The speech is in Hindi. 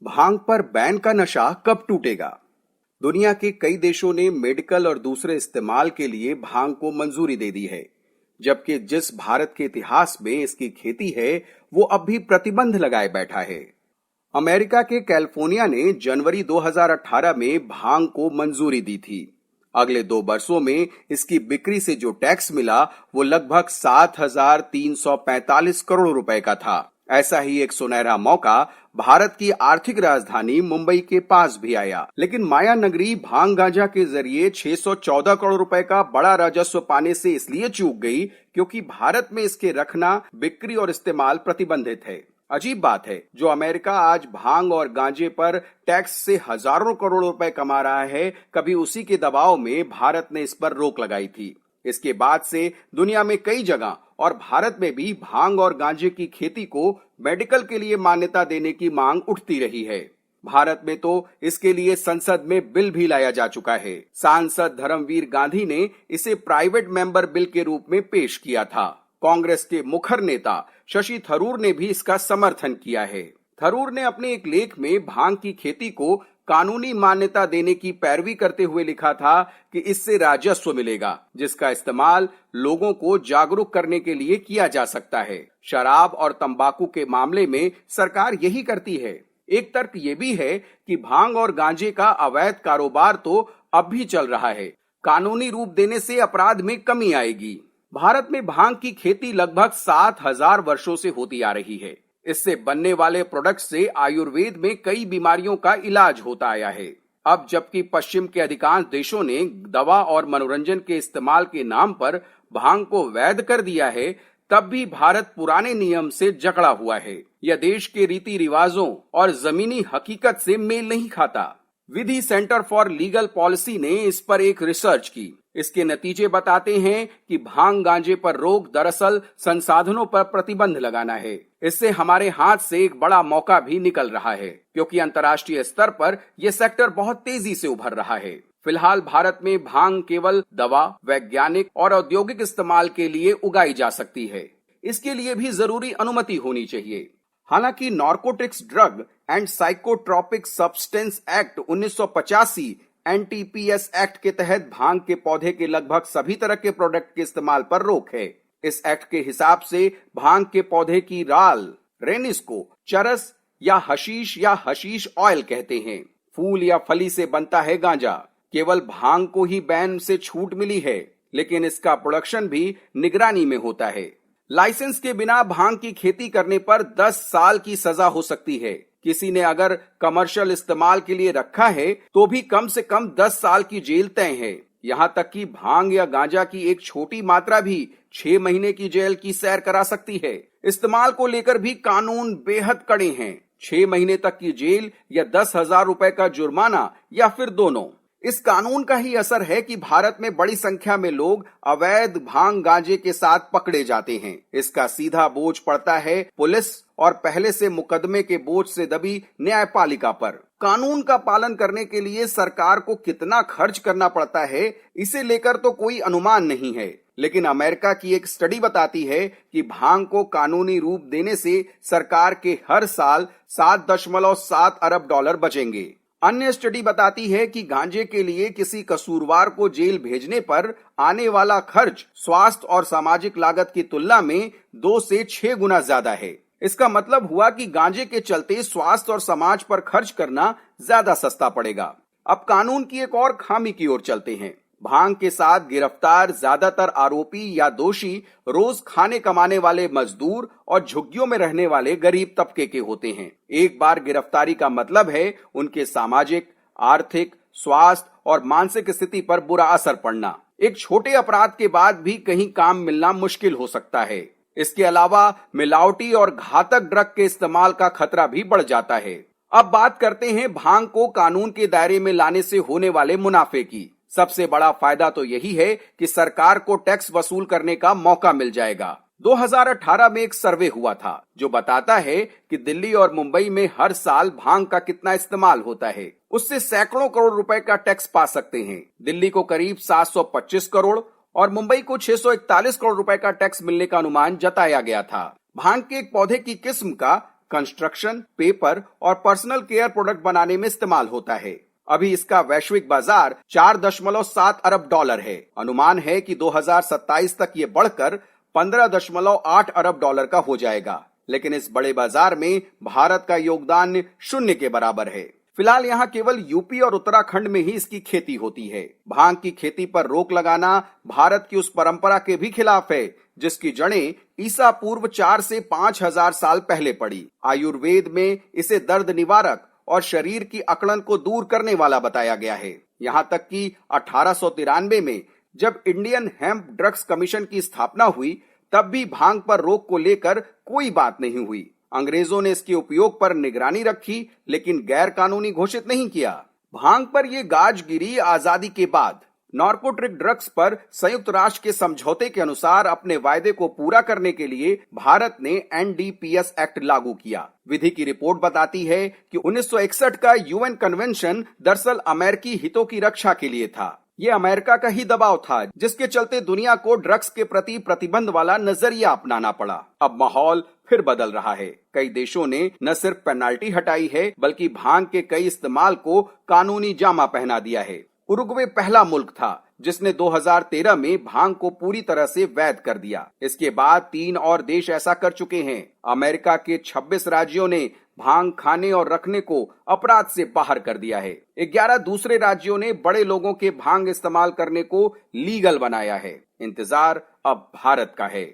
भांग पर बैन का नशा कब टूटेगा? दुनिया के कई देशों ने मेडिकल और दूसरे इस्तेमाल के लिए भांग को मंजूरी दे दी है, जबकि जिस भारत के इतिहास में इसकी खेती है, वो अब भी प्रतिबंध लगाए बैठा है। अमेरिका के कैलिफोर्निया ने जनवरी 2018 में भांग को मंजूरी दी थी। अगले 2 वर्षों में इसकी बिक्री से जो टैक्स मिला, वो लगभग 7,345 करोड़ रुपए का था। ऐसा ही एक सुनहरा मौका भारत की आर्थिक राजधानी मुंबई के पास भी आया, लेकिन माया नगरी भांग गांजा के जरिए 614 करोड़ रुपए का बड़ा राजस्व पाने से इसलिए चूक गई क्योंकि भारत में इसके रखना, बिक्री और इस्तेमाल प्रतिबंधित है। अजीब बात है, जो अमेरिका आज भांग और गांजे पर टैक्स से हजारों करोड़ रुपए कमा रहा है, कभी उसी के दबाव में भारत ने इस पर रोक लगाई थी। इसके बाद से दुनिया में कई जगह और भारत में भी भांग और गांजे की खेती को मेडिकल के लिए मान्यता देने की मांग उठती रही है। भारत में तो इसके लिए संसद में बिल भी लाया जा चुका है। सांसद धर्मवीर गांधी ने इसे प्राइवेट मेंबर बिल के रूप में पेश किया था। कांग्रेस के मुखर नेता शशि थरूर ने भी इसका समर्थन किया है। थरूर ने अपने एक लेख में भांग की खेती को कानूनी मान्यता देने की पैरवी करते हुए लिखा था कि इससे राजस्व मिलेगा, जिसका इस्तेमाल लोगों को जागरूक करने के लिए किया जा सकता है। शराब और तंबाकू के मामले में सरकार यही करती है। एक तर्क ये भी है कि भांग और गांजे का अवैध कारोबार तो अब भी चल रहा है। कानूनी रूप देने से अपराध में कमी आएगी। भारत में भांग की खेती लगभग 7,000 वर्षों से होती आ रही है। इससे बनने वाले प्रोडक्ट से आयुर्वेद में कई बीमारियों का इलाज होता आया है। अब जबकि पश्चिम के अधिकांश देशों ने दवा और मनोरंजन के इस्तेमाल के नाम पर भांग को वैध कर दिया है, तब भी भारत पुराने नियम से जकड़ा हुआ है। यह देश के रीति रिवाजों और जमीनी हकीकत से मेल नहीं खाता। विधि सेंटर फॉर लीगल पॉलिसी ने इस पर एक रिसर्च की। इसके नतीजे बताते हैं कि भांग गांजे पर रोक दरअसल संसाधनों पर प्रतिबंध लगाना है। इससे हमारे हाथ से एक बड़ा मौका भी निकल रहा है, क्योंकि अंतर्राष्ट्रीय स्तर पर यह सेक्टर बहुत तेजी से उभर रहा है। फिलहाल भारत में भांग केवल दवा, वैज्ञानिक और औद्योगिक इस्तेमाल के लिए उगाई जा सकती है। इसके लिए भी जरूरी अनुमति होनी चाहिए। हालांकि narcotics drug and psychotropic substance act 1985 NTPS act के तहत भांग के पौधे के लगभग सभी तरह के प्रोडक्ट के इस्तेमाल पर रोक है। इस एक्ट के हिसाब से भांग के पौधे की राल, रेनिस को चरस या हशीश ऑयल कहते हैं। फूल या फली से बनता है गांजा। केवल भांग को ही बैन से छूट मिली है, लेकिन इसका प्रोडक्शन भी निगरानी में होता है। लाइसेंस के बिना भांग की खेती करने पर 10 साल की सजा हो सकती है। किसी ने अगर कमर्शियल इस्तेमाल के लिए रखा है तो भी कम से कम 10 साल की जेल तय है। यहाँ तक कि भांग या गांजा की एक छोटी मात्रा भी 6 महीने की जेल की सैर करा सकती है। इस्तेमाल को लेकर भी कानून बेहद कड़े हैं। 6 महीने तक की जेल या 10,000 रुपए का जुर्माना या फिर दोनों। इस कानून का ही असर है कि भारत में बड़ी संख्या में लोग अवैध भांग गांजे के साथ पकड़े जाते हैं। इसका सीधा बोझ पड़ता है पुलिस और पहले से मुकदमे के बोझ से दबी न्यायपालिका पर। कानून का पालन करने के लिए सरकार को कितना खर्च करना पड़ता है, इसे लेकर तो कोई अनुमान नहीं है। लेकिन अमेरिका की एक स्टडी बताती है कि भांग को कानूनी रूप देने से सरकार के हर साल 7.7 अरब डॉलर बचेंगे। अन्य स्टडी बताती है कि गांजे के लिए किसी कसूरवार को जेल भेजने पर आने वाला खर्च स्वास्थ्य और सामाजिक लागत की तुलना में 2 से 6 गुना ज्यादा है। इसका मतलब हुआ कि गांजे के चलते स्वास्थ्य और समाज पर खर्च करना ज्यादा सस्ता पड़ेगा। अब कानून की एक और खामी की ओर चलते हैं। भांग के साथ गिरफ्तार ज्यादातर आरोपी या दोषी रोज खाने कमाने वाले मजदूर और झुग्गियों में रहने वाले गरीब तबके के होते हैं। एक बार गिरफ्तारी का मतलब है उनके सामाजिक, आर्थिक, स्वास्थ्य और मानसिक स्थिति पर बुरा असर पड़ना। एक छोटे अपराध के बाद भी कहीं काम मिलना मुश्किल हो सकता है। इसके अलावा मिलावटी और घातक ड्रग के इस्तेमाल का खतरा भी बढ़ जाता है। अब बात करते हैं भांग को कानून के दायरे में लाने से होने वाले मुनाफे की। सबसे बड़ा फायदा तो यही है कि सरकार को टैक्स वसूल करने का मौका मिल जाएगा। 2018 में एक सर्वे हुआ था जो बताता है कि दिल्ली और मुंबई में हर साल भांग का कितना इस्तेमाल होता है। उससे सैकड़ों करोड़ रुपए का टैक्स पा सकते हैं। दिल्ली को करीब 725 करोड़ और मुंबई को 641 करोड़ रुपए का टैक्स मिलने का अनुमान जताया गया था। भांग के एक पौधे की किस्म का कंस्ट्रक्शन, पेपर और पर्सनल केयर प्रोडक्ट बनाने में इस्तेमाल होता है। अभी इसका वैश्विक बाजार 4.7 अरब डॉलर है। अनुमान है कि 2027 तक ये बढ़कर 15.8 अरब डॉलर का हो जाएगा। लेकिन इस बड़े बाजार में भारत का योगदान शून्य के बराबर है। फिलहाल यहाँ केवल यूपी और उत्तराखंड में ही इसकी खेती होती है। भांग की खेती पर रोक लगाना भारत की उस परंपरा के भी खिलाफ है जिसकी जड़ें ईसा पूर्व 4 से 5,000 साल पहले पड़ी। आयुर्वेद में इसे दर्द निवारक और शरीर की अकड़न को दूर करने वाला बताया गया है। यहाँ तक कि 1893 में जब इंडियन हेम्प ड्रग्स कमीशन की स्थापना हुई तब भी भांग पर रोक को लेकर कोई बात नहीं हुई। अंग्रेजों ने इसके उपयोग पर निगरानी रखी लेकिन गैर कानूनी घोषित नहीं किया। भांग पर यह गाज गिरी आजादी के बाद। नार्कोटिक ड्रग्स पर संयुक्त राष्ट्र के समझौते के अनुसार अपने वायदे को पूरा करने के लिए भारत ने एनडीपीएस एक्ट लागू किया। विधि की रिपोर्ट बताती है कि 1961 का यूएन कन्वेंशन दरअसल अमेरिकी हितों की रक्षा के लिए था। ये अमेरिका का ही दबाव था जिसके चलते दुनिया को ड्रग्स के प्रति प्रतिबंध वाला नजरिया अपनाना पड़ा। अब माहौल फिर बदल रहा है। कई देशों ने न सिर्फ पेनाल्टी हटाई है बल्कि भांग के कई इस्तेमाल को कानूनी जामा पहना दिया है। उरुग्वे पहला मुल्क था जिसने 2013 में भांग को पूरी तरह से वैध कर दिया। इसके बाद 3 और देश ऐसा कर चुके हैं। अमेरिका के 26 राज्यों ने भांग खाने और रखने को अपराध से बाहर कर दिया है। 11 दूसरे राज्यों ने बड़े लोगों के भांग इस्तेमाल करने को लीगल बनाया है। इंतजार अब भारत का है।